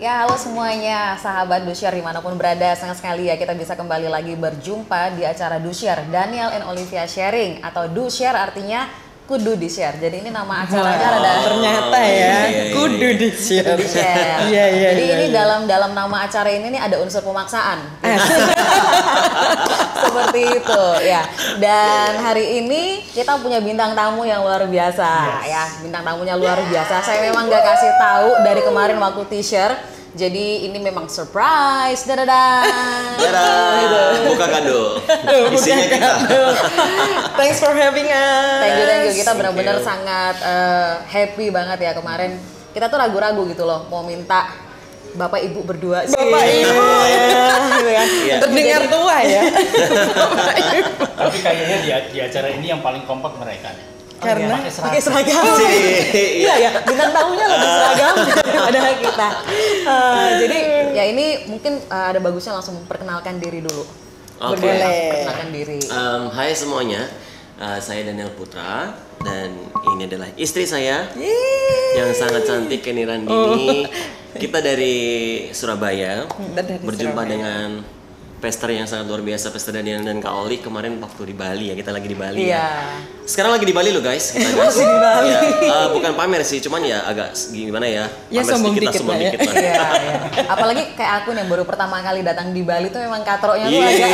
Ya, halo semuanya, sahabat Do-Share dimanapun berada, senang sekali ya kita bisa kembali lagi berjumpa di acara Do-Share, Daniel and Olivia Sharing, atau Do-Share artinya kudu di-share. Jadi ini nama acaranya ada ternyata ya, kudu di-share. Iya. Jadi ini dalam nama acara ini nih ada unsur pemaksaan. Seperti itu ya. Dan hari ini kita punya bintang tamu yang luar biasa ya. Bintang tamunya luar biasa. Saya memang nggak kasih tahu dari kemarin waktu teaser. Jadi ini memang surprise, dadah. Gitu. Buka kado. Isinya kita. Thanks for having us. Thank you. Kita benar-benar sangat happy banget ya kemarin. Kita tuh ragu-ragu gitu loh, mau minta Bapak Ibu berdua sih. Bapak Ibu gitu kan. Terdengar tua ya. Tapi kayaknya di acara ini yang paling kompak mereka nih. Karena pakai seragam. Iya ya, bintang tamunya lebih seragam daripada kita. Jadi ya ini mungkin ada bagusnya langsung memperkenalkan diri dulu. Oke. Perkenalkan diri. Hai semuanya, saya Daniel Putra dan ini adalah istri saya yang sangat cantik, Kenny Randini. Kita dari Surabaya, berjumpa dengan pester yang sangat luar biasa, pester Daniel dan Kak Oli kemarin waktu di Bali ya, kita lagi di Bali ya. Sekarang lagi di Bali loh guys. Kita guys. Masih di Bali. Ya, bukan pamer sih, cuman ya agak gimana ya. Ya, Pamer sombong sedikit dikit lah ya. lah. Iya. Apalagi kayak aku yang baru pertama kali datang di Bali tuh memang katroknya tuh agak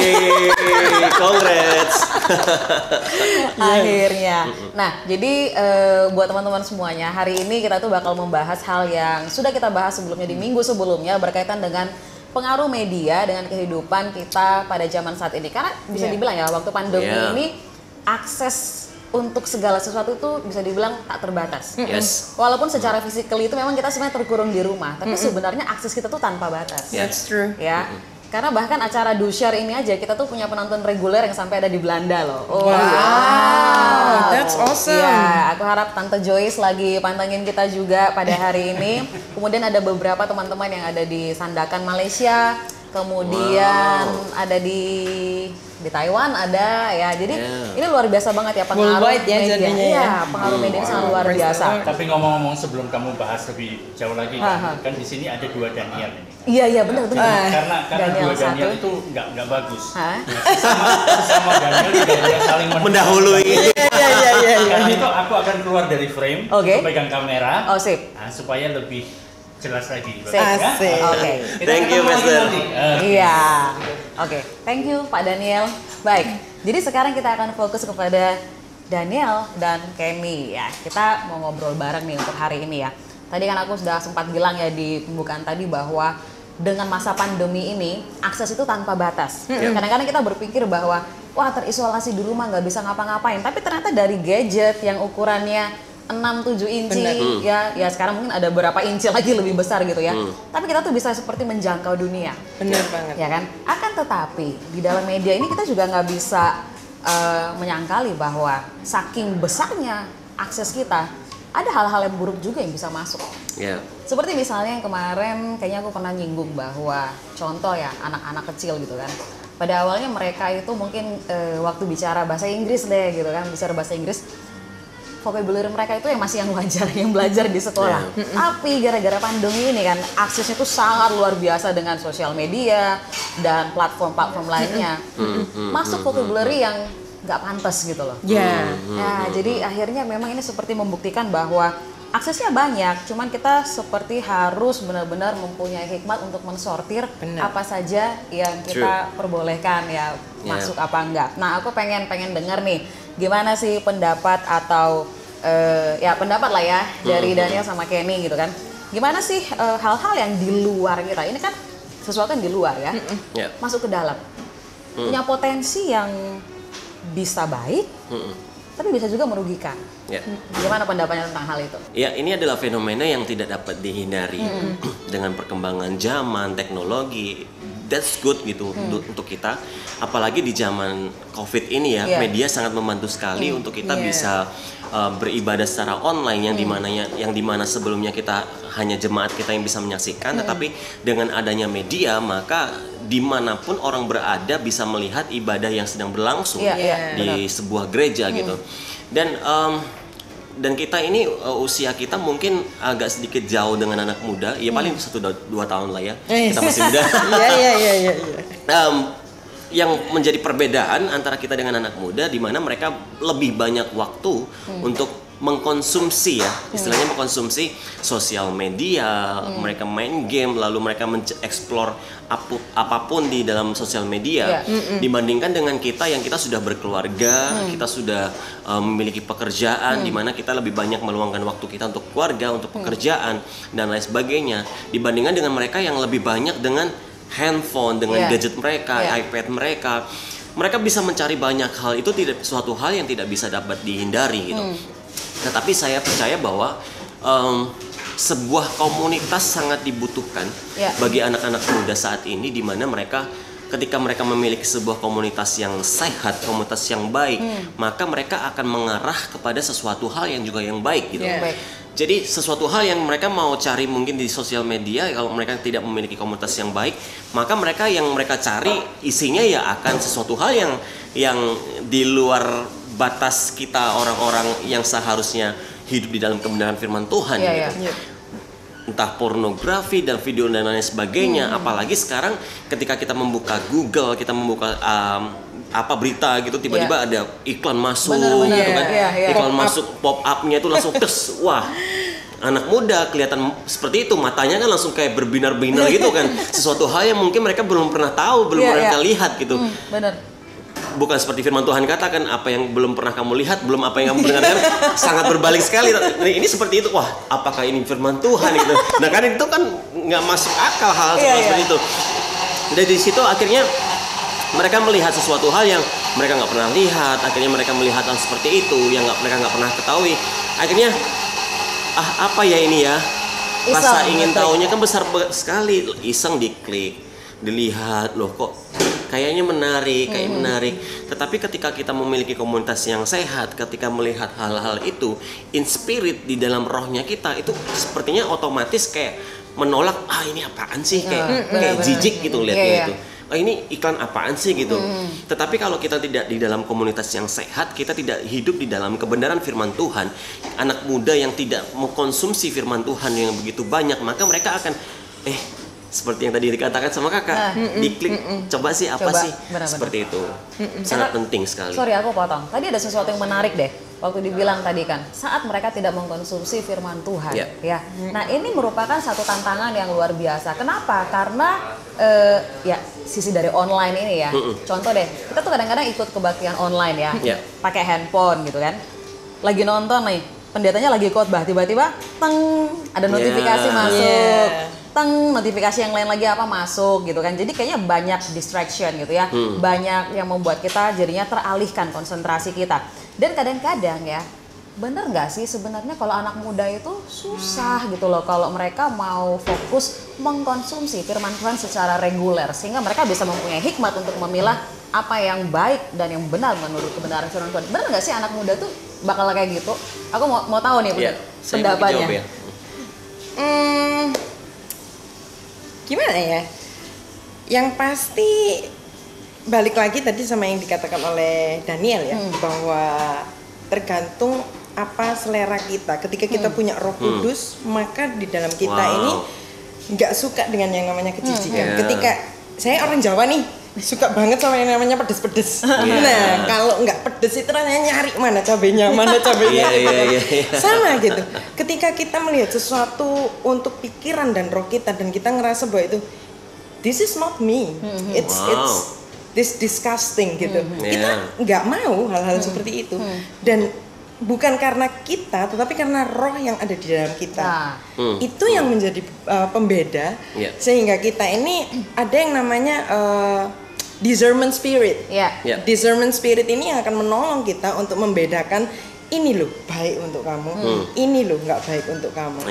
Congrats. akhirnya. Nah, jadi buat teman-teman semuanya, hari ini kita tuh bakal membahas hal yang sudah kita bahas sebelumnya di minggu sebelumnya berkaitan dengan pengaruh media dengan kehidupan kita pada zaman saat ini. Karena bisa dibilang ya, waktu pandemi ini akses untuk segala sesuatu itu bisa dibilang tak terbatas. Yes. Walaupun secara fisikal itu memang kita sebenarnya terkurung di rumah, tapi sebenarnya akses kita tuh tanpa batas. That's true. Ya. Karena bahkan acara Do-Share ini aja kita tuh punya penonton reguler yang sampai ada di Belanda loh. Wow, that's awesome. Ya, aku harap Tante Joyce lagi pantengin kita juga pada hari ini. Kemudian ada beberapa teman-teman yang ada di Sandakan Malaysia, kemudian ada di Taiwan ada ya. Jadi ini luar biasa banget ya pengaruh worldwide ya media. jadinya ya. Iya, pengaruh media ini sangat luar biasa. Tapi ngomong-ngomong sebelum kamu bahas lebih jauh lagi kan di sini ada dua Daniel ini. Iya benar. Karena Daniel dua Daniel satu. itu nggak bagus. Hah? Sesama Daniel tidak boleh saling Mendahului. Iya. Karena itu aku akan keluar dari frame, Oke. pegang kamera, Oh sip. supaya lebih jelas lagi. Asik. Oke. Thank you, Master. Iya. Oke, thank you Pak Daniel. Baik, jadi sekarang kita akan fokus kepada Daniel dan Kenny ya. Kita mau ngobrol bareng nih untuk hari ini ya. Tadi kan aku sudah sempat bilang ya di pembukaan tadi bahwa dengan masa pandemi ini akses itu tanpa batas. Kadang-kadang kita berpikir bahwa wah terisolasi di rumah nggak bisa ngapa-ngapain. Tapi ternyata dari gadget yang ukurannya 6-7 inci ya sekarang mungkin ada berapa inci lagi lebih besar gitu ya. Tapi kita tuh bisa seperti menjangkau dunia. Bener banget. Ya kan? Akan tetapi di dalam media ini kita juga nggak bisa menyangkali bahwa saking besarnya akses kita, ada hal-hal yang buruk juga yang bisa masuk. Seperti misalnya yang kemarin kayaknya aku pernah nyinggung bahwa contoh ya anak-anak kecil gitu kan. Pada awalnya mereka itu mungkin waktu bicara bahasa Inggris deh gitu kan, bicara bahasa Inggris, vocabulary mereka itu yang masih yang wajar, yang belajar di sekolah. Tapi gara-gara pandemi ini kan aksesnya tuh sangat luar biasa dengan sosial media dan platform-platform lainnya. Masuk vocabulary yang nggak pantas gitu loh. Nah, jadi akhirnya memang ini seperti membuktikan bahwa aksesnya banyak, cuman kita seperti harus benar-benar mempunyai hikmat untuk mensortir apa saja yang kita perbolehkan ya masuk apa enggak. Nah, aku pengen dengar nih gimana sih pendapat atau ya pendapat lah ya dari Daniel sama Kenny gitu kan. Gimana sih hal-hal yang di luar kita, ini kan sesuatu yang di luar ya, masuk ke dalam, punya potensi yang bisa baik, tapi bisa juga merugikan. Gimana pendapatnya tentang hal itu? Ya, ini adalah fenomena yang tidak dapat dihindari dengan perkembangan zaman, teknologi. That's good gitu untuk kita. Apalagi di zaman COVID ini ya, media sangat membantu sekali untuk kita bisa beribadah secara online yang dimana sebelumnya kita hanya jemaat kita yang bisa menyaksikan, tetapi dengan adanya media maka dimanapun orang berada bisa melihat ibadah yang sedang berlangsung di sebuah gereja gitu. Dan dan kita ini usia kita mungkin agak sedikit jauh dengan anak muda, ya paling 1-2 tahun lah ya, kita masih muda. Iya. Yang menjadi perbedaan antara kita dengan anak muda, di mana mereka lebih banyak waktu untuk mengkonsumsi ya, istilahnya mengkonsumsi sosial media, mereka main game, lalu mereka mengeksplor apapun di dalam sosial media, dibandingkan dengan kita yang kita sudah berkeluarga, kita sudah memiliki pekerjaan, di mana kita lebih banyak meluangkan waktu kita untuk keluarga, untuk pekerjaan dan lain sebagainya, dibandingkan dengan mereka yang lebih banyak dengan handphone, dengan gadget mereka, iPad mereka. Mereka bisa mencari banyak hal, itu tidak suatu hal yang tidak bisa dapat dihindari gitu. Tetapi saya percaya bahwa sebuah komunitas sangat dibutuhkan bagi anak-anak muda saat ini, di mana mereka ketika mereka memiliki sebuah komunitas yang sehat, komunitas yang baik, maka mereka akan mengarah kepada sesuatu hal yang juga yang baik gitu. Jadi sesuatu hal yang mereka mau cari mungkin di sosial media, kalau mereka tidak memiliki komunitas yang baik, maka mereka yang mereka cari isinya ya akan sesuatu hal yang di luar batas kita orang-orang yang seharusnya hidup di dalam kebenaran firman Tuhan gitu. Entah pornografi dan video dan lain sebagainya. Apalagi sekarang ketika kita membuka Google, kita membuka berita gitu, tiba-tiba ada iklan masuk gitu kan. Iklan masuk, pop up-nya itu langsung tes. Wah, anak muda kelihatan seperti itu, matanya kan langsung kayak berbinar-binar gitu kan. Sesuatu hal yang mungkin mereka belum pernah tahu, belum pernah lihat gitu. Benar. Bukan seperti firman Tuhan katakan, apa yang belum pernah kamu lihat, belum apa yang kamu dengarkan, sangat berbalik sekali. Ini seperti itu, wah apakah ini firman Tuhan gitu. Nah kan itu kan nggak masuk akal hal seperti itu. Dari situ akhirnya mereka melihat sesuatu hal yang mereka nggak pernah lihat. Akhirnya mereka melihat hal seperti itu yang mereka nggak pernah ketahui. Akhirnya apa ya ini ya, rasa ingin tahunya kan besar sekali. Iseng diklik, dilihat, loh kok kayaknya menarik. Tetapi ketika kita memiliki komunitas yang sehat, ketika melihat hal-hal itu in spirit di dalam rohnya kita, itu sepertinya otomatis kayak menolak, ini apaan sih, kayak jijik gitu lihatnya itu. Ini iklan apaan sih gitu. Tetapi kalau kita tidak di dalam komunitas yang sehat, kita tidak hidup di dalam kebenaran firman Tuhan, anak muda yang tidak mengkonsumsi firman Tuhan yang begitu banyak, maka mereka akan seperti yang tadi dikatakan sama kakak, diklik, coba sih apa sih, benar-benar. Seperti itu, sangat penting sekali. Sorry aku potong, tadi ada sesuatu yang menarik deh, waktu dibilang tadi kan, saat mereka tidak mengkonsumsi firman Tuhan, ya. Nah ini merupakan satu tantangan yang luar biasa. Kenapa? Karena sisi dari online ini ya. Contoh deh, kita tuh kadang-kadang ikut kebaktian online ya, pakai handphone gitu kan, lagi nonton nih, pendetanya lagi khotbah, tiba-tiba, ada notifikasi masuk. Notifikasi yang lain lagi masuk gitu kan. Jadi kayaknya banyak distraction gitu ya. Banyak yang membuat kita jadinya teralihkan konsentrasi kita. Dan kadang-kadang ya, bener nggak sih sebenarnya kalau anak muda itu susah gitu loh kalau mereka mau fokus mengkonsumsi firman Tuhan secara reguler, sehingga mereka bisa mempunyai hikmat untuk memilah apa yang baik dan yang benar menurut kebenaran firman Tuhan. Bener nggak sih anak muda tuh bakal kayak gitu? Aku mau tahu nih pendapatnya. Gimana ya? Yang pasti balik lagi tadi sama yang dikatakan oleh Daniel ya, bahwa tergantung apa selera kita. Ketika kita punya Roh Kudus, maka di dalam kita ini nggak suka dengan yang namanya kejijikan. Ketika saya orang Jawa nih, suka banget sama yang namanya pedes-pedes. Nah, kalau nggak pedes itu rasanya nyari mana cabenya. Sama gitu. Ketika kita melihat sesuatu untuk pikiran dan roh kita, dan kita ngerasa bahwa itu this is not me. It's this disgusting gitu. Kita nggak mau hal-hal seperti itu. Dan bukan karena kita, tetapi karena roh yang ada di dalam kita. Itu yang menjadi pembeda, sehingga kita ini ada yang namanya discernment spirit. Discernment spirit ini yang akan menolong kita untuk membedakan ini loh baik untuk kamu, ini loh nggak baik untuk kamu.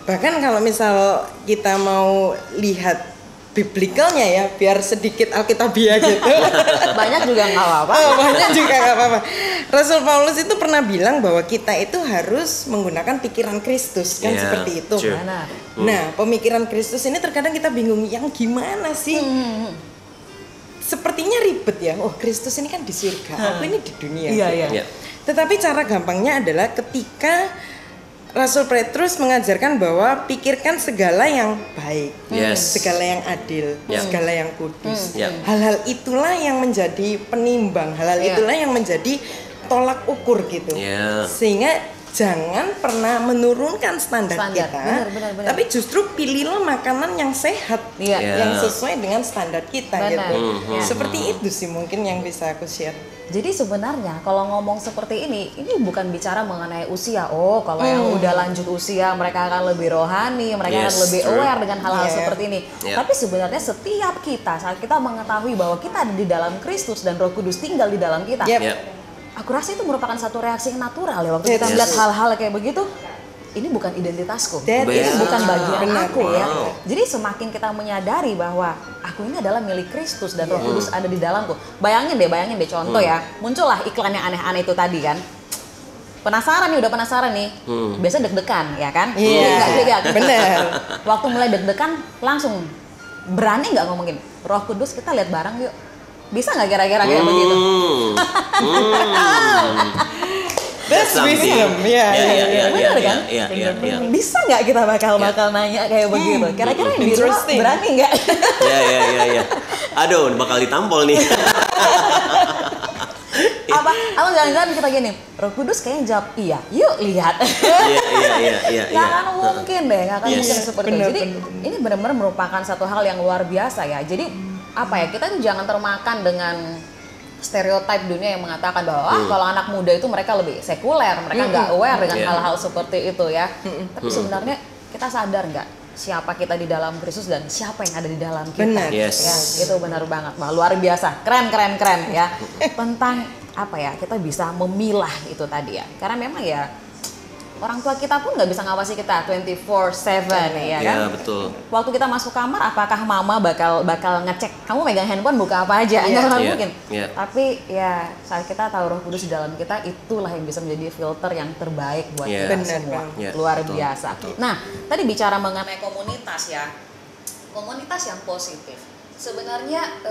Bahkan kalau misal kita mau lihat biblikalnya ya, biar sedikit alkitabiah gitu. Banyak juga nggak apa-apa. Banyak juga nggak apa-apa. Rasul Paulus itu pernah bilang bahwa kita itu harus menggunakan pikiran Kristus, kan seperti itu. Nah, pemikiran Kristus ini terkadang kita bingung, yang gimana sih? Sepertinya ribet ya. Oh, Kristus ini kan di surga, aku ini di dunia. Tetapi cara gampangnya adalah ketika Rasul Petrus mengajarkan bahwa pikirkan segala yang baik, segala yang adil, segala yang kudus. Hal-hal itulah yang menjadi penimbang, hal-hal itulah yang menjadi tolak ukur gitu. Sehingga jangan pernah menurunkan standar kita, benar. Tapi justru pilihlah makanan yang sehat, yang sesuai dengan standar kita gitu. Seperti itu sih mungkin yang bisa aku share. Jadi sebenarnya kalau ngomong seperti ini bukan bicara mengenai usia. Oh, kalau yang udah lanjut usia mereka akan lebih rohani, mereka akan lebih aware dengan hal-hal seperti ini. Tapi sebenarnya setiap kita saat kita mengetahui bahwa kita ada di dalam Kristus dan Roh Kudus tinggal di dalam kita. Aku rasa itu merupakan satu reaksi yang natural ya waktu kita melihat hal-hal kayak begitu. Ini bukan identitasku, ini bukan bagian aku ya. Jadi semakin kita menyadari bahwa aku ini adalah milik Kristus dan Roh Kudus ada di dalamku. Bayangin deh contoh ya, muncullah iklan yang aneh-aneh itu tadi kan. Udah penasaran nih. Biasa deg-degan ya kan? Iya, benar. Waktu mulai deg-degan langsung berani nggak ngomongin Roh Kudus kita lihat bareng yuk. Bisa nggak kira-kira kayak begitu? That's wisdom, benar kan? Bisa nggak kita bakal nanya kayak begitu? Kira-kira yang di rumah berani nggak? Iya. Aduh, bakal ditampol nih. Apa jangan-jangan kita gini, Roh Kudus kayaknya jawab iya, yuk lihat. Iya. Nggak akan mungkin mungkin seperti itu. Jadi ini benar-benar merupakan satu hal yang luar biasa ya. Jadi kita tuh jangan termakan dengan stereotip dunia yang mengatakan bahwa kalau anak muda itu mereka lebih sekuler, mereka nggak aware dengan hal-hal seperti itu ya. Tapi sebenarnya kita sadar nggak siapa kita di dalam Kristus dan siapa yang ada di dalam kita? Benar. Ya, itu benar banget. Luar biasa, keren ya. Tentang kita bisa memilah itu tadi ya. Karena memang ya orang tua kita pun nggak bisa ngawasi kita 24/7 ya kan? Iya, betul. Waktu kita masuk kamar, apakah mama bakal ngecek kamu megang handphone buka apa aja? Nggak mungkin. Tapi ya saat kita tahu Roh Kudus di dalam kita, itulah yang bisa menjadi filter yang terbaik buat kita semua. Luar biasa. Nah, tadi bicara mengenai komunitas ya, komunitas yang positif. Sebenarnya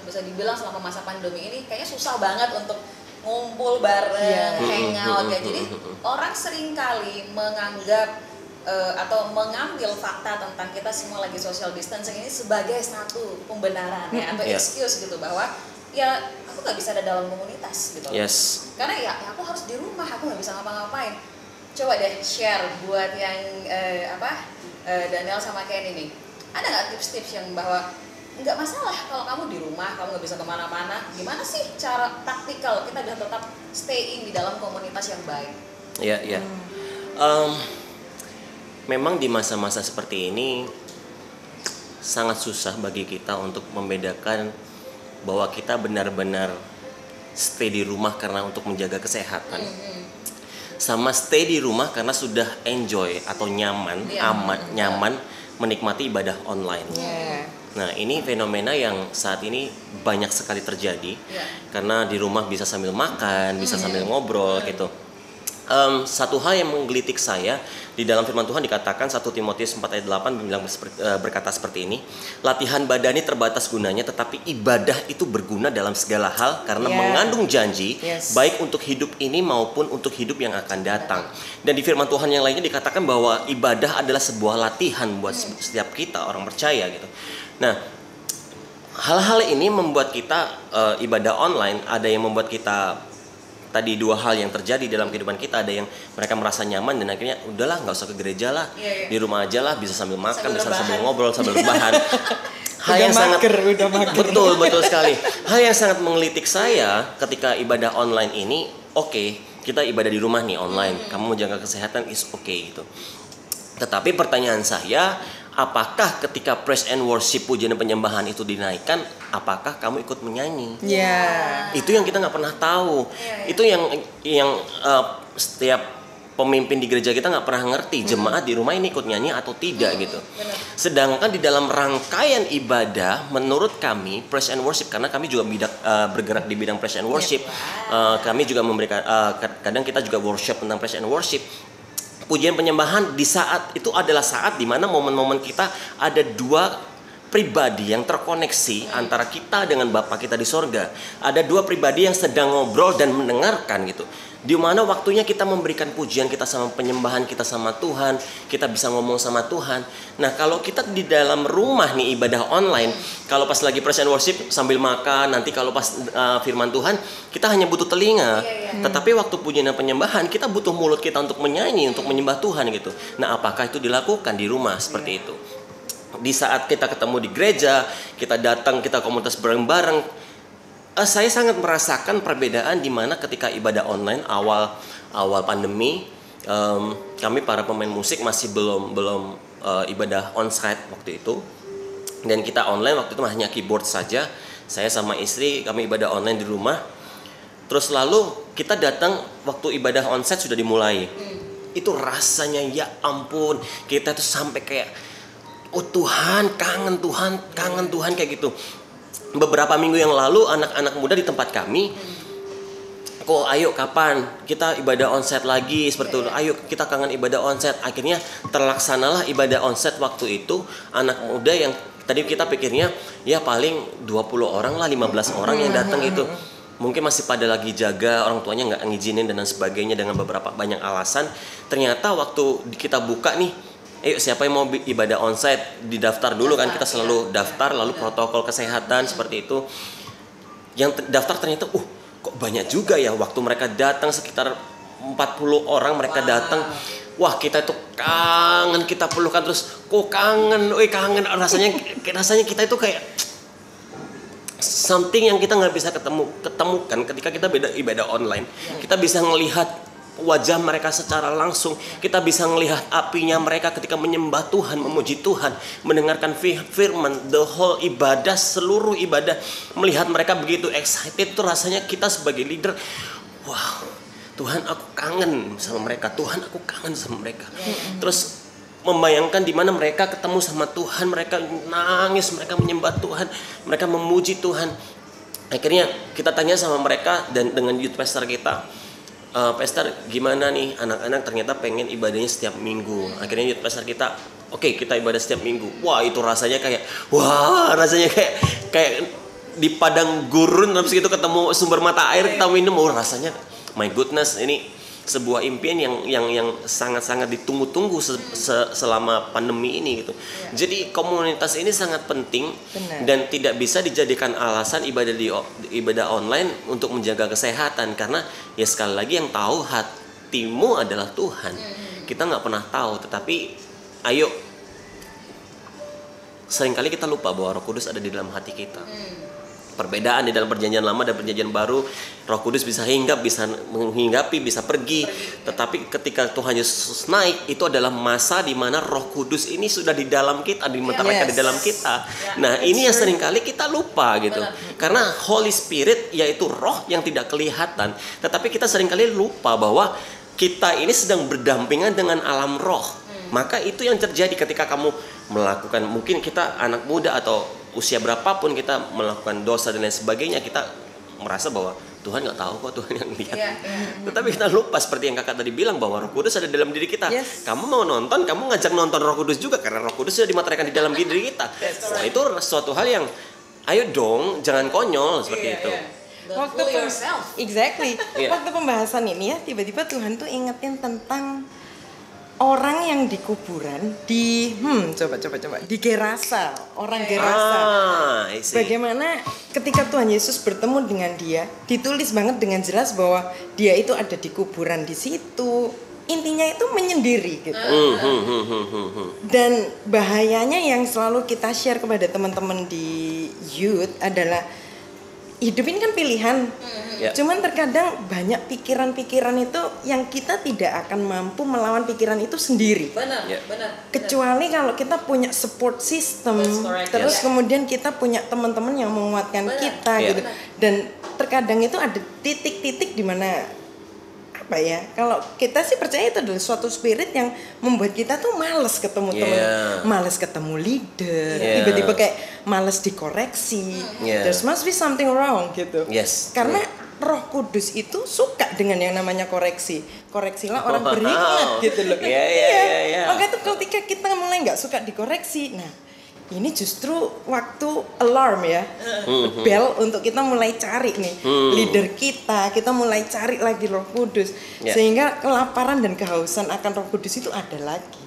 bisa dibilang selama masa pandemi ini kayaknya susah banget untuk ngumpul bareng, hangout ya. Jadi orang seringkali menganggap atau mengambil fakta tentang kita semua lagi social distancing ini sebagai satu pembenaran ya atau excuse gitu bahwa ya aku nggak bisa ada dalam komunitas gitu. Karena ya aku harus di rumah, aku nggak bisa ngapa-ngapain. Coba deh share buat yang Daniel sama Ken ini. Ada nggak tips-tips yang bahwa nggak masalah kalau kamu di rumah, kamu nggak bisa kemana-mana. Gimana sih cara praktikal kita bisa tetap stay in di dalam komunitas yang baik? Iya. Memang di masa-masa seperti ini sangat susah bagi kita untuk membedakan bahwa kita benar-benar stay di rumah karena untuk menjaga kesehatan, sama stay di rumah karena sudah enjoy atau nyaman menikmati ibadah online. Nah, ini fenomena yang saat ini banyak sekali terjadi karena di rumah bisa sambil makan, bisa sambil ngobrol gitu. Satu hal yang menggelitik saya di dalam firman Tuhan dikatakan 1 Timotius 4 ayat 8 berkata seperti ini, latihan badani terbatas gunanya tetapi ibadah itu berguna dalam segala hal karena mengandung janji baik untuk hidup ini maupun untuk hidup yang akan datang. Dan di firman Tuhan yang lainnya dikatakan bahwa ibadah adalah sebuah latihan buat setiap kita orang percaya gitu. Nah, hal-hal ini membuat kita ibadah online, ada yang membuat kita tadi dua hal yang terjadi dalam kehidupan kita, ada yang mereka merasa nyaman dan akhirnya udahlah nggak usah ke gereja lah, di rumah aja lah, bisa sambil makan, bisa sambil ngobrol, sambil rebahan. Hal yang sangat betul sekali. Hal yang sangat menggelitik saya ketika ibadah online ini, kita ibadah di rumah nih online, kamu mau jaga kesehatan is gitu. Tetapi pertanyaan saya, apakah ketika praise and worship, pujian dan penyembahan itu dinaikkan, apakah kamu ikut menyanyi? Itu yang kita nggak pernah tahu. Itu yang setiap pemimpin di gereja kita nggak pernah ngerti, jemaat di rumah ini ikut nyanyi atau tidak gitu. Sedangkan di dalam rangkaian ibadah, menurut kami praise and worship, karena kami juga bergerak di bidang praise and worship, kami juga memberikan kadang kita juga worship tentang praise and worship. Pujian penyembahan di saat itu adalah saat di mana momen-momen kita ada dua pribadi yang terkoneksi antara kita dengan Bapa kita di sorga. Ada dua pribadi yang sedang ngobrol dan mendengarkan gitu. Di mana waktunya kita memberikan pujian kita sama penyembahan kita sama Tuhan, kita bisa ngomong sama Tuhan. Nah, kalau kita di dalam rumah nih ibadah online, kalau pas lagi praise and worship sambil makan, nanti kalau pas firman Tuhan, kita hanya butuh telinga. Tetapi waktu pujian dan penyembahan, kita butuh mulut kita untuk menyanyi, untuk menyembah Tuhan gitu. Nah, apakah itu dilakukan di rumah seperti itu? Di saat kita ketemu di gereja, kita datang, kita komunitas bareng-bareng, saya sangat merasakan perbedaan di mana ketika ibadah online awal pandemi, kami para pemain musik masih belum ibadah onsite waktu itu, dan kita online waktu itu hanya keyboard saja. Saya sama istri kami ibadah online di rumah. Terus lalu kita datang waktu ibadah onsite sudah dimulai. Itu rasanya ya ampun, kita tuh sampai kayak oh Tuhan, kangen Tuhan kayak gitu. Beberapa minggu yang lalu anak-anak muda di tempat kami, kok ayo kapan kita ibadah onsite lagi seperti itu. Ayo kita kangen ibadah onsite. Akhirnya terlaksanalah ibadah onsite waktu itu. Anak muda yang tadi kita pikirnya ya paling 20 orang lah, 15 orang yang datang itu. Mungkin masih pada lagi jaga, orang tuanya nggak ngizinin dan sebagainya dengan beberapa banyak alasan. Ternyata waktu kita buka nih, ayo siapa yang mau ibadah onsite, didaftar dulu kan, kita selalu daftar, lalu protokol kesehatan seperti itu. Yang daftar ternyata kok banyak juga ya. Waktu mereka datang sekitar 40 orang mereka datang. Wah, kita itu kangen, kita pelukan terus. Kok kangen, rasanya kita itu kayak something yang kita nggak bisa ketemukan ketika kita ibadah online. Kita bisa ngelihat wajah mereka secara langsung, kita bisa melihat apinya mereka ketika menyembah Tuhan, memuji Tuhan, mendengarkan firman, the whole ibadah, seluruh ibadah, melihat mereka begitu excited, itu rasanya kita sebagai leader, wow, Tuhan aku kangen sama mereka, Tuhan aku kangen sama mereka. Terus membayangkan di mana mereka ketemu sama Tuhan, mereka nangis, mereka menyembah Tuhan, mereka memuji Tuhan. Akhirnya kita tanya sama mereka dan dengan youth pastor kita, pastor gimana nih anak-anak ternyata pengen ibadahnya setiap minggu. Akhirnya youth pastor kita, oke, kita ibadah setiap minggu. Wah, itu rasanya kayak kayak di padang gurun, habis itu ketemu sumber mata air, kita minum, rasanya my goodness, ini sebuah impian yang sangat-sangat ditunggu-tunggu selama pandemi ini gitu. Jadi komunitas ini sangat penting. Benar. Dan tidak bisa dijadikan alasan ibadah online untuk menjaga kesehatan, karena ya sekali lagi yang tahu hatimu adalah Tuhan. Kita nggak pernah tahu, tetapi ayo, seringkali kita lupa bahwa Roh Kudus ada di dalam hati kita. Perbedaan di dalam perjanjian lama dan perjanjian baru, Roh Kudus bisa hinggap, bisa menghinggapi, bisa pergi. Tetapi ketika Tuhan Yesus naik, itu adalah masa di mana Roh Kudus ini sudah di dalam kita, dimeteraikan di dalam kita. Nah, ini yang seringkali kita lupa gitu. Karena Holy Spirit yaitu roh yang tidak kelihatan, tetapi kita seringkali lupa bahwa kita ini sedang berdampingan dengan alam roh. Maka itu yang terjadi ketika kamu melakukan, mungkin kita anak muda atau usia berapapun kita melakukan dosa dan lain sebagainya, kita merasa bahwa Tuhan nggak tahu kok, Tuhan yang lihat. Tetapi kita lupa seperti yang kakak tadi bilang bahwa Roh Kudus ada dalam diri kita. Kamu mau nonton, kamu ngajak nonton Roh Kudus juga, karena Roh Kudus sudah dimateraikan di dalam diri kita. Nah, itu suatu hal yang ayo dong, jangan konyol seperti itu. Waktu waktu pembahasan ini ya, tiba-tiba Tuhan tuh ingetin tentang orang yang di kuburan di di Gerasa, orang Gerasa. Bagaimana ketika Tuhan Yesus bertemu dengan dia, ditulis banget dengan jelas bahwa dia itu ada di kuburan di situ. Intinya itu menyendiri gitu. Dan bahayanya yang selalu kita share kepada teman-teman di youth adalah hidup ini kan pilihan. Cuman terkadang banyak pikiran-pikiran itu yang kita tidak akan mampu melawan pikiran itu sendiri. Benar. Kecuali kalau kita punya support system, terus kemudian kita punya teman-teman yang menguatkan kita gitu. Dan terkadang itu ada titik-titik di mana kalau kita sih percaya itu adalah suatu spirit yang membuat kita tuh malas ketemu teman, malas ketemu leader, tiba-tiba kayak malas dikoreksi. There must be something wrong gitu. Karena Roh Kudus itu suka dengan yang namanya koreksi. Koreksilah orang beringat gitu loh. Makanya tuh ketika kita mulai nggak suka dikoreksi, nah ini justru waktu alarm ya, bel untuk kita mulai cari nih leader kita mulai cari lagi Roh Kudus, sehingga kelaparan dan kehausan akan Roh Kudus itu ada lagi.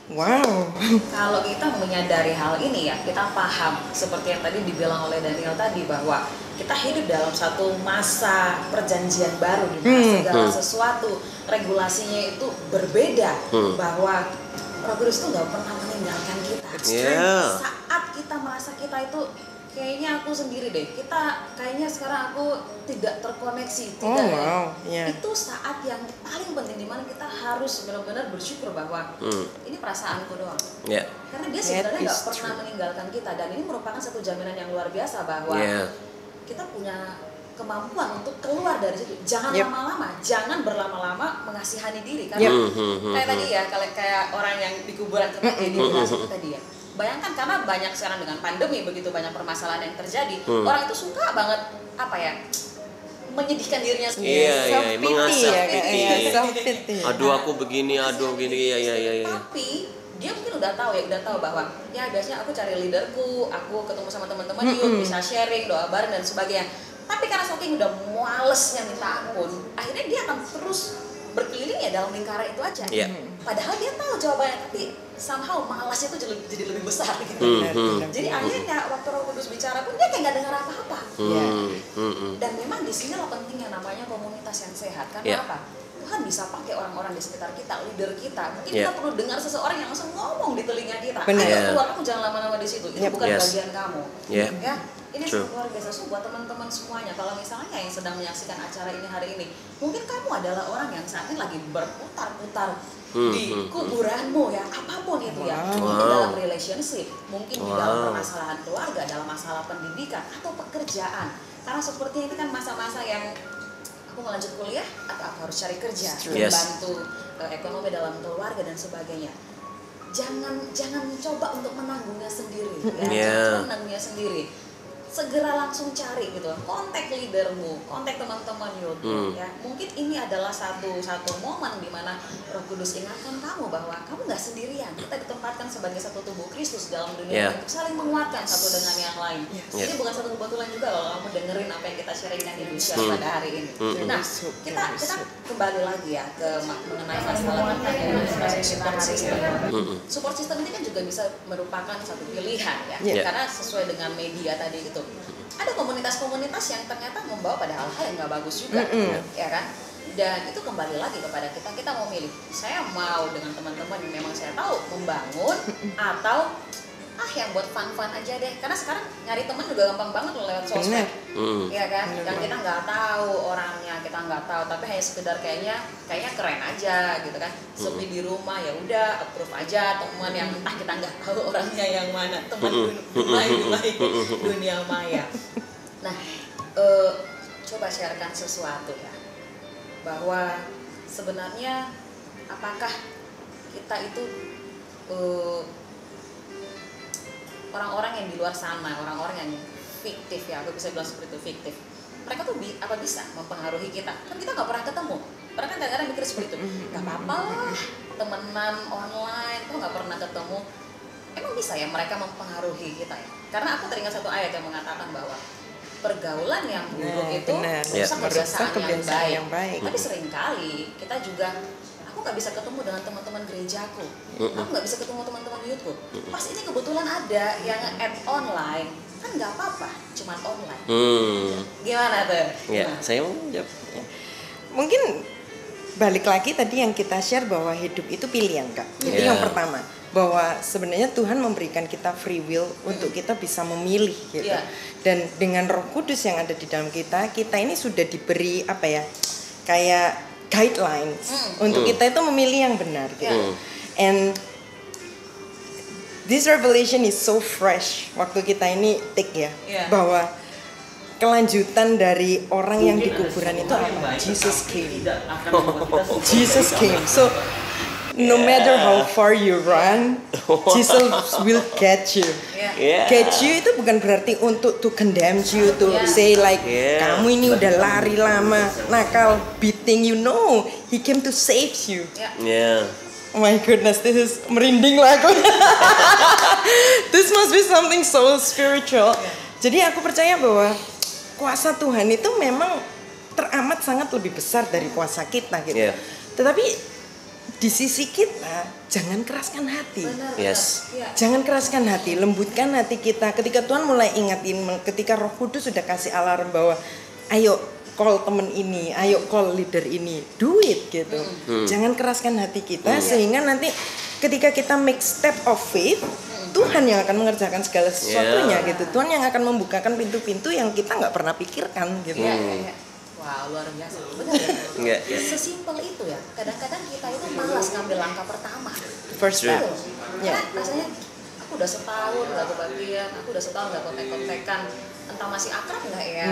Wow. Kalau kita menyadari hal ini ya, kita paham seperti yang tadi dibilang oleh Daniel tadi bahwa kita hidup dalam satu masa perjanjian baru di mana segala sesuatu regulasinya itu berbeda, bahwa Roh Kudus itu nggak pernah meninggalkan kita. Saat kita merasa kita itu kayaknya aku sendiri deh, kayaknya sekarang aku tidak terkoneksi, itu saat yang paling penting dimana kita harus benar-benar bersyukur bahwa ini perasaanku doang, karena dia sebenarnya nggak pernah meninggalkan kita, dan ini merupakan satu jaminan yang luar biasa bahwa kita punya kemampuan untuk keluar dari situ. Jangan lama-lama, jangan berlama-lama mengasihani diri, karena kayak tadi ya, kayak orang yang di kuburan seperti di itu tadi ya. Bayangkan, karena banyak sekarang dengan pandemi, begitu banyak permasalahan yang terjadi, orang itu suka banget menyedihkan dirinya sendiri, self-pity. Aduh aku begini, aduh gini, Tapi dia mungkin udah tahu bahwa ya biasanya aku cari leaderku, aku ketemu sama teman-teman yuk bisa sharing, doa bareng dan sebagainya. Tapi karena saking udah malesnya minta ampun, akhirnya dia akan terus berkeliling ya dalam lingkaran itu aja. Padahal dia tahu jawabannya, tapi somehow malasnya itu jadi lebih besar gitu. Jadi akhirnya waktu Roh Kudus bicara pun dia kayak nggak dengar apa-apa. Dan memang di sini loh pentingnya namanya komunitas yang sehat. Karena apa? Tuhan bisa pakai orang-orang di sekitar kita, leader kita. Mungkin kita perlu dengar seseorang yang langsung ngomong di telinga kita. Ayo keluar, kamu jangan lama-lama di situ. Itu bukan bagian kamu. Ya, ini luar biasa. So, buat teman-teman semuanya, kalau misalnya yang sedang menyaksikan acara ini hari ini, mungkin kamu adalah orang yang saat ini lagi berputar-putar di kuburanmu ya, apapun itu ya. Mungkin dalam relationship, mungkin di dalam permasalahan keluarga, dalam masalah pendidikan atau pekerjaan. Karena sepertinya itu kan masa-masa yang aku mau lanjut kuliah atau aku harus cari kerja, membantu ekonomi dalam keluarga dan sebagainya. Jangan coba untuk menanggungnya sendiri, jangan menanggungnya sendiri. Segera langsung cari gitu, kontak leadermu, kontak teman-teman youthmu ya. Mungkin ini adalah satu momen di mana Roh Kudus ingatkan kamu bahwa kamu nggak sendirian. Kita ditempatkan sebagai satu tubuh Kristus dalam dunia untuk saling menguatkan satu dengan yang lain. Jadi bukan satu kebetulan juga kalau kamu dengerin apa yang kita sharingkan di Lucia pada hari ini. Nah, kita kembali lagi ya ke mengenai masalah support system. Support system ini kan juga bisa merupakan satu pilihan ya, karena sesuai dengan media tadi gitu. Ada komunitas-komunitas yang ternyata membawa pada hal-hal yang nggak bagus juga, ya kan? Dan itu kembali lagi kepada kita mau milih. Saya mau dengan teman-teman yang memang saya tahu membangun, atau yang buat fun-fun aja deh. Karena sekarang nyari teman juga gampang banget loh lewat sosmed, ya kan? Yang kita nggak tahu orangnya, kita nggak tahu, tapi hanya sekedar kayaknya keren aja gitu kan. Sepi di rumah ya udah approve aja teman yang entah kita nggak tahu orangnya yang mana, teman dunia maya. Nah, coba sharekan sesuatu ya, bahwa sebenarnya apakah kita itu orang-orang yang di luar sana, orang-orang yang fiktif ya, aku bisa bilang seperti itu, fiktif. Mereka tuh bisa mempengaruhi kita? Kan kita nggak pernah ketemu. Orang kan kadang-kadang mikir seperti itu, nggak apa-apa lah, temenan online, tuh nggak pernah ketemu. Emang bisa ya mereka mempengaruhi kita ya? Karena aku teringat satu ayat yang mengatakan bahwa pergaulan yang buruk itu merusak kebiasaan yang baik. Tapi seringkali kita juga, aku nggak bisa ketemu dengan teman-teman gerejaku, aku nggak bisa ketemu teman-teman youthku. Pas ini kebetulan ada yang add online, kan nggak apa-apa, cuman online. Gimana tuh? Ya, saya mau jawab. Mungkin balik lagi tadi yang kita share bahwa hidup itu pilihan, Kak. Jadi yang pertama, bahwa sebenarnya Tuhan memberikan kita free will untuk kita bisa memilih gitu. Dan dengan Roh Kudus yang ada di dalam kita ini sudah diberi apa ya? Kayak guidelines untuk kita itu memilih yang benar gitu. And this revelation is so fresh waktu kita ini take ya, bahwa kelanjutan dari orang yang di kuburan itu apa? Jesus came. Jesus came. So no matter how far you run, Jesus will get you. Get you itu bukan berarti untuk to condemn you, to say like kamu ini udah lari lama, nakal, beating you. No, He came to save you. Oh my goodness, this is merinding lah aku. This must be something so spiritual. Jadi aku percaya bahwa kuasa Tuhan itu memang teramat sangat lebih besar dari kuasa kita gitu. Tetapi di sisi kita jangan keraskan hati. Yes. Jangan keraskan hati, lembutkan hati kita. Ketika Tuhan mulai ingatin, ketika Roh Kudus sudah kasih alarm bahwa ayo call temen ini, ayo call leader ini, do it gitu. Jangan keraskan hati kita sehingga nanti ketika kita make step of faith, Tuhan yang akan mengerjakan segala sesuatunya gitu. Tuhan yang akan membukakan pintu-pintu yang kita nggak pernah pikirkan gitu. Wow, luar biasa. Benar ya? Sesimpel itu ya. Kadang-kadang kita itu malas ngambil langkah pertama. First step. Karena rasanya aku udah setahun gak kebagian, aku udah setahun gak kontek-kontekan, entah masih akrab nggak ya?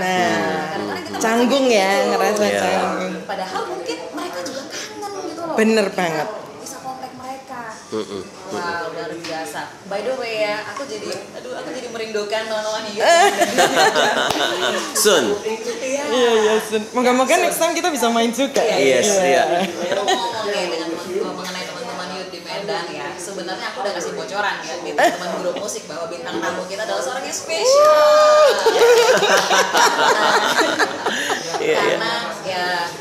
Kadang-kadang kita canggung ya, ngerasa canggung. Padahal mungkin mereka juga kangen gitu loh. Bener banget. Bisa kontak mereka. Wow, luar biasa. By the way ya, aku jadi merindukan teman-teman Sun. Iya, Sun. Moga-moga next time kita bisa main juga. Yes, iya. Dengan mengenai teman-teman youth di Medan ya, sebenarnya aku udah kasih bocoran ya di teman grup musik bahwa bintang tamu kita adalah seorang yang spesial. Karena ya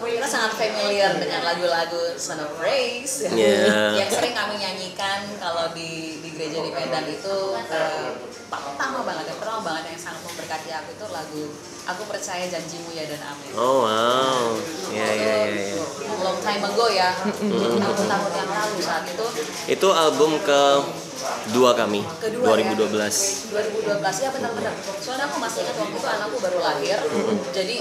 kita sangat familiar dengan lagu-lagu Son of Praise yang sering kami nyanyikan kalau di gereja di Medan itu. Pertama banget yang sangat memberkati aku itu lagu Aku Percaya Janjimu Ya dan Amin. Oh wow, long time ago ya, tahun-tahun yang lalu saat itu. Itu album kedua kami, 2012. 2012 ya benar-benar. Soalnya aku masih ingat waktu itu anakku baru lahir, jadi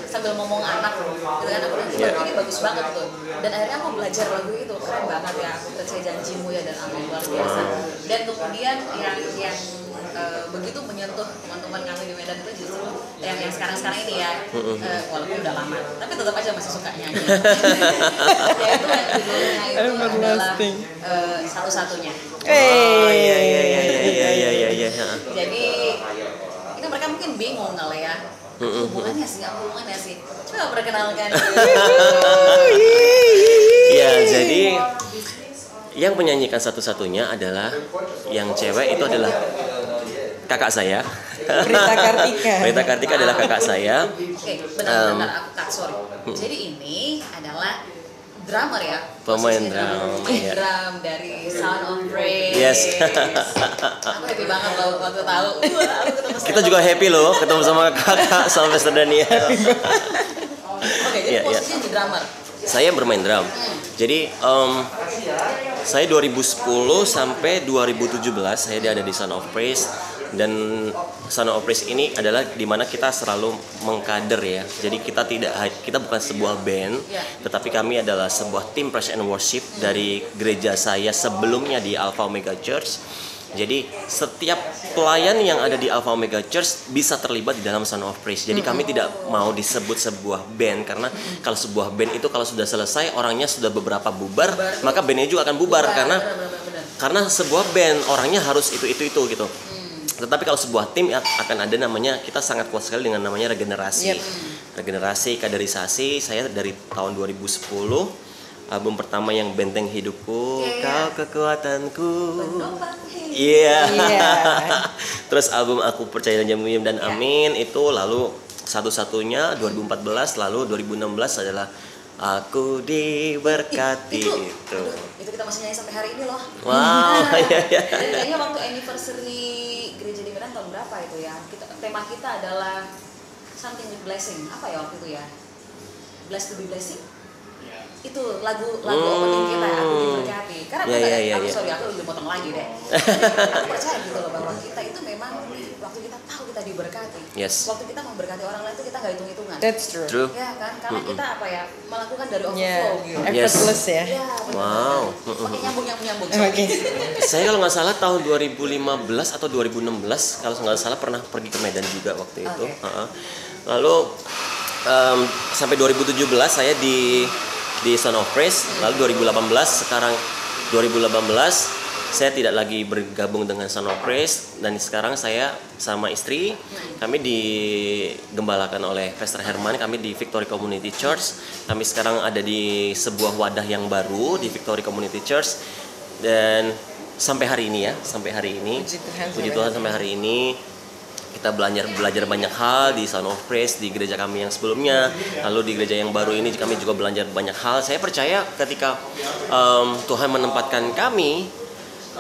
sambil ngomong anak, gitu kan aku bilang ini bagus banget tuh. Dan akhirnya aku belajar lagu itu, keren banget ya. Aku Percaya Janjimu Ya dan Amin, luar biasa. Dan kemudian yang begitu menyentuh teman-teman kami di Medan itu justru yang sekarang ini ya, walaupun udah lama, tapi tetap aja masih suka nyanyi. Yaitu judulnya itu adalah Satu-Satunya. Iya. Jadi itu mereka mungkin bingung kali ya. Hubungannya sih. Coba perkenalkan. Ya, jadi yang menyanyikan Satu-Satunya adalah yang cewek itu adalah kakak saya. Prita Kartika adalah kakak saya. Oke, benar-benar aku sorry. Jadi ini adalah drummer ya. Pemain drum. Drum dari Sound of Praise. Yes. Aku happy banget loh waktu tahu. Kita juga happy loh ketemu sama kakak Sylvester Daniel. Oke, jadi posisinya di drummer. Saya bermain drum. Jadi saya 2010 sampai 2017 saya ada di Sound of Praise. Dan Sound of Praise ini adalah dimana kita selalu mengkader ya. Jadi kita bukan sebuah band, tetapi kami adalah sebuah tim praise and worship dari gereja saya sebelumnya di Alpha Omega Church. Jadi setiap pelayan yang ada di Alpha Omega Church bisa terlibat di dalam Sound of Praise. Jadi kami tidak mau disebut sebuah band karena kalau sebuah band itu kalau sudah selesai orangnya sudah beberapa bubar, maka bandnya juga akan bubar karena sebuah band orangnya harus itu gitu. Tetapi kalau sebuah tim akan ada namanya, kita sangat kuat sekali dengan namanya regenerasi. Regenerasi, kaderisasi. Saya dari tahun 2010 album pertama yang Benteng Hidupku, Kau Kekuatanku. Terus album Aku Percaya Janjimu dan Amin itu, lalu Satu-Satunya 2014, lalu 2016 adalah Aku Diberkati itu kita masih nyanyi sampai hari ini loh. Wow. Kayaknya waktu anniversary gereja di Medan tahun berapa itu ya? Tema kita adalah Something with Blessing. Apa ya waktu itu ya? Blessed to be Blessing? Itu lagu opening kita, Aku Diberkati. Karena aku udah potong lagi deh. Aku percaya gitu loh bahwa kita itu memang waktu kita tahu kita diberkati. Waktu kita memberkati orang lain itu kita nggak hitung-hitungan. That's true. Ya kan? Karena kita melakukan dari overflow gitu. Effortless ya. Wow. Pakai nyambung. Saya kalau nggak salah tahun 2015 atau 2016 kalau nggak salah pernah pergi ke Medan juga waktu itu. Lalu sampai 2017 saya di Sound of Praise, lalu 2018, sekarang 2018 saya tidak lagi bergabung dengan Son of Praise, dan sekarang saya sama istri, kami digembalakan oleh Pastor Herman, kami di Victory Community Church. Kami sekarang ada di sebuah wadah yang baru di Victory Community Church, dan sampai hari ini puji Tuhan sampai hari ini kita belajar banyak hal di Son of Praise, di gereja kami yang sebelumnya, lalu di gereja yang baru ini kami juga belajar banyak hal. Saya percaya ketika Tuhan menempatkan kami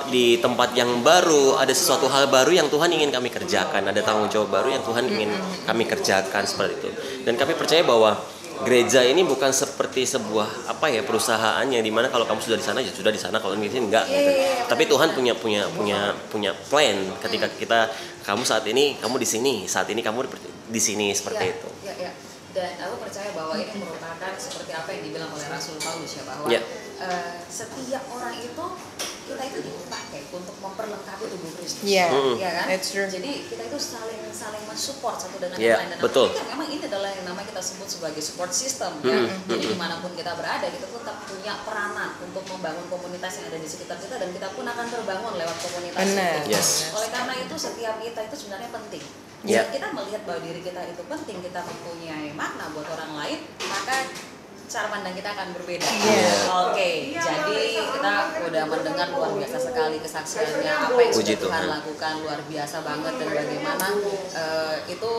di tempat yang baru, ada sesuatu hal baru yang Tuhan ingin kami kerjakan, ada tanggung jawab baru yang Tuhan ingin kami kerjakan, seperti itu. Dan kami percaya bahwa gereja ini bukan seperti sebuah perusahaan yang dimana kalau kamu sudah di sana ya sudah di sana, kalau di sini enggak gitu. Tapi Tuhan punya plan ketika kamu saat ini kamu di sini, saat ini kamu di sini, seperti itu. Dan aku percaya bahwa ini merupakan seperti apa yang dibilang oleh Rasul Paulus ya, bahwa setiap orang itu kita itu dipakai untuk memperlengkapi tubuh Kristus. Ya kan? That's true. Jadi kita itu saling mensupport satu dengan yang lain. Dan betul. kan memang ini adalah yang namanya kita sebut sebagai support system. Ya. Jadi dimanapun kita berada, kita tetap punya peranan untuk membangun komunitas yang ada di sekitar kita, dan kita pun akan terbangun lewat komunitas itu. Oleh karena itu setiap kita itu sebenarnya penting. Jika kita melihat bahwa diri kita itu penting, kita mempunyai makna buat orang lain, maka cara pandang kita akan berbeda. Oke, jadi kita udah mendengar luar biasa sekali kesaksiannya, apa yang sudah Tuhan lakukan luar biasa banget, dan bagaimana itu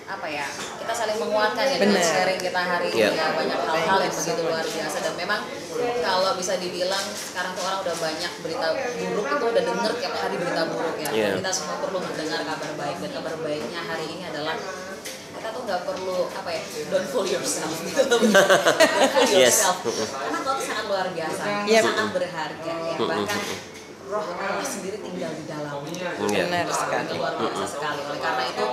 kita saling menguatkan ya dengan sharing kita hari ini ya, banyak hal-hal yang begitu luar biasa. Dan memang kalau bisa dibilang sekarang tuh orang udah banyak berita buruk, itu udah denger tiap hari berita buruk ya. Kita semua perlu mendengar kabar baik, dan kabar baiknya hari ini adalah kita tuh nggak perlu don't fool yourself gitu. Don't fool yourself. Karena kau tuh sangat luar biasa, sangat berharga ya. Bahkan Roh Allah sendiri tinggal di dalamnya. Benar sekali. Luar biasa sekali. Oleh karena itu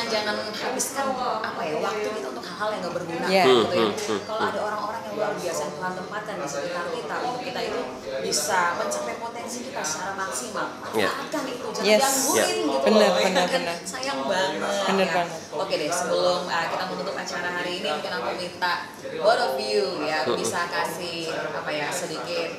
jangan habiskan waktu kita untuk hal-hal yang nggak berguna gitu ya. Kalau ada orang-orang yang luar biasa yang Tuhan tempatkan di sekitar kita, untuk kita itu bisa mencapai potensi kita secara maksimal, manfaatkan itu, jangan gangguin gitu. Benar. Sayang banget. Oke deh, sebelum kita menutup acara hari ini, mungkin aku minta both of you ya bisa kasih sedikit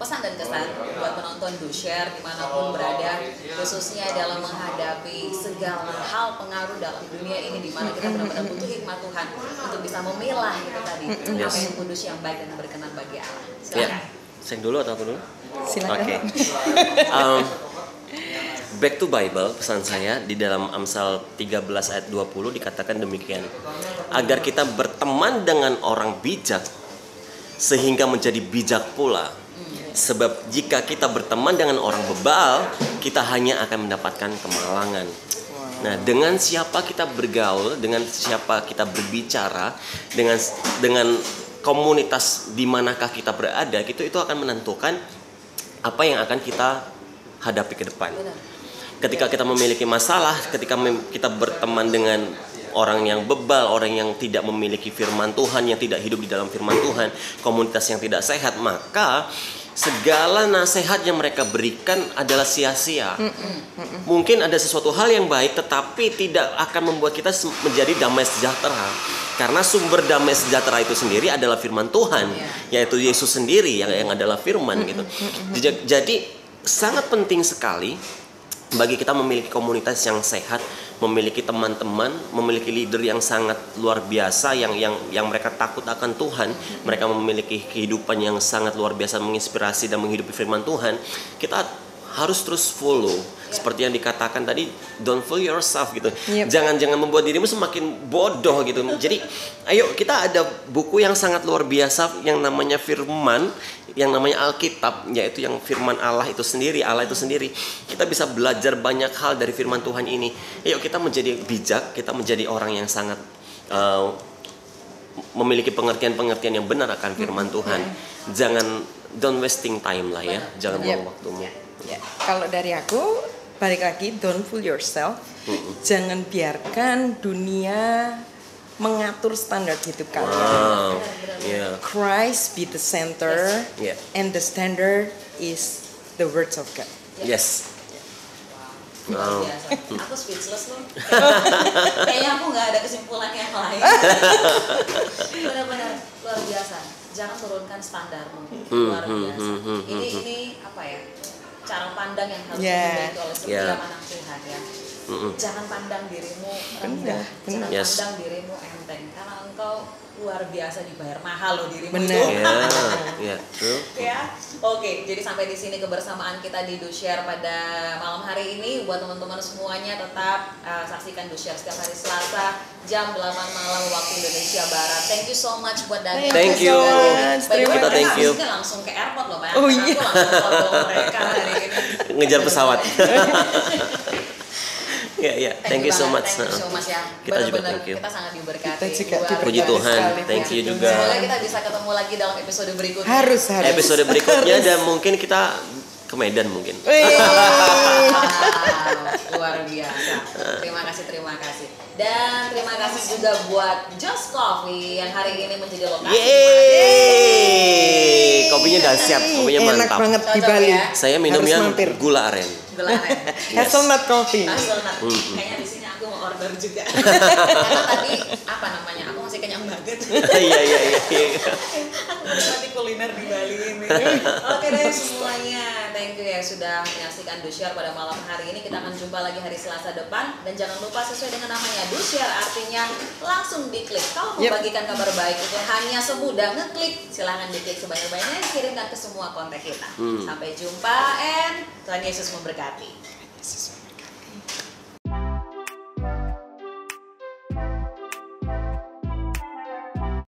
pesan dan kesan buat penonton, do share dimanapun berada, khususnya dalam menghadapi segala hal pengaruh dalam dunia ini, di mana kita benar-benar butuh hikmat Tuhan untuk bisa memilah itu tadi apa yang kudus, yang baik, dan berkenan bagi Allah. Silakan. Sing dulu atau aku dulu? Silakan. Oke. Back to Bible, pesan saya di dalam Amsal 13 ayat 20 dikatakan demikian. Agar kita berteman dengan orang bijak sehingga menjadi bijak pula. Sebab jika kita berteman dengan orang bebal, kita hanya akan mendapatkan kemalangan. Nah, dengan siapa kita bergaul, dengan siapa kita berbicara, dengan komunitas di manakah kita berada, itu akan menentukan apa yang akan kita hadapi ke depan. Ketika kita memiliki masalah, ketika kita berteman dengan orang yang bebal, orang yang tidak memiliki firman Tuhan, yang tidak hidup di dalam firman Tuhan, komunitas yang tidak sehat, maka segala nasihat yang mereka berikan adalah sia-sia. Mungkin ada sesuatu hal yang baik, tetapi tidak akan membuat kita menjadi damai sejahtera. Karena sumber damai sejahtera itu sendiri adalah firman Tuhan, yaitu Yesus sendiri yang adalah firman gitu. Jadi sangat penting sekali bagi kita memiliki komunitas yang sehat, memiliki teman-teman, memiliki leader yang sangat luar biasa, yang mereka takut akan Tuhan, mereka memiliki kehidupan yang sangat luar biasa, menginspirasi dan menghidupi firman Tuhan. Kita harus terus follow, seperti yang dikatakan tadi, don't fool yourself gitu. Jangan membuat dirimu semakin bodoh gitu. Jadi ayo, kita ada buku yang sangat luar biasa yang namanya firman, yang namanya Alkitab, yaitu yang firman Allah itu sendiri. Kita bisa belajar banyak hal dari firman Tuhan ini. Ayo kita menjadi bijak, kita menjadi orang yang sangat memiliki pengertian yang benar akan firman Tuhan. Don't wasting time lah ya, jangan buang waktumu. Kalau dari aku, balik lagi, don't fool yourself. Jangan biarkan dunia mengatur standar hidup kalian. Christ be the center, and the standard is the words of God. Luar biasa. Aku speechless loh. Kayaknya aku nggak ada kesimpulan yang lain. Benar-benar luar biasa. Jangan turunkan standarmu. Luar biasa. Ini apa ya? cara pandang yang harus dimiliki oleh setiap anak Tuhan ya. Jangan pandang dirimu rendah, jangan pandang dirimu enteng, karena engkau luar biasa, dibayar mahal loh dirimu itu. Ya. Oke, jadi sampai di sini kebersamaan kita di DoShare pada malam hari ini. Buat teman-teman semuanya tetap saksikan DoShare setiap hari Selasa jam 8 malam waktu Indonesia Barat. Thank you so much buat datang. Thank you. Kita thank you. Langsung ke airport loh, Pak. Aku langsung mereka hari ini. Ngejar pesawat. Ya, thank you so much. Thank you so much ya. Kita juga thank you. Kita sangat diberkati. Puji Tuhan, thank you juga. Semoga kita bisa ketemu lagi dalam episode berikutnya. Harus. Episode berikutnya dan mungkin kita ke Medan mungkin. Luar biasa. Terima kasih. Dan terima kasih juga buat Just Coffee yang hari ini menjadi lokasi. Yeay, kopinya dahsyat, kopinya mantap. Enak banget di Bali. Ya? Saya minum yang gula aren. Hazelnut coffee. Kayaknya di sini aku mau order juga. Karena tadi apa namanya? Aku masih kenyang banget. Iya. Aku menikmati kuliner di Bali ini. Oke deh semuanya, thank you ya sudah menyaksikan DoShare pada malam hari ini. Kita akan jumpa lagi hari Selasa depan dan jangan lupa sesuai dengan namanya DoShare artinya langsung diklik. Kalau mau bagikan kabar baik itu hanya semudah ngeklik. Silahkan diklik sebanyak-banyaknya, kirimkan ke semua kontak kita. Sampai jumpa and Tuhan Yesus memberkati.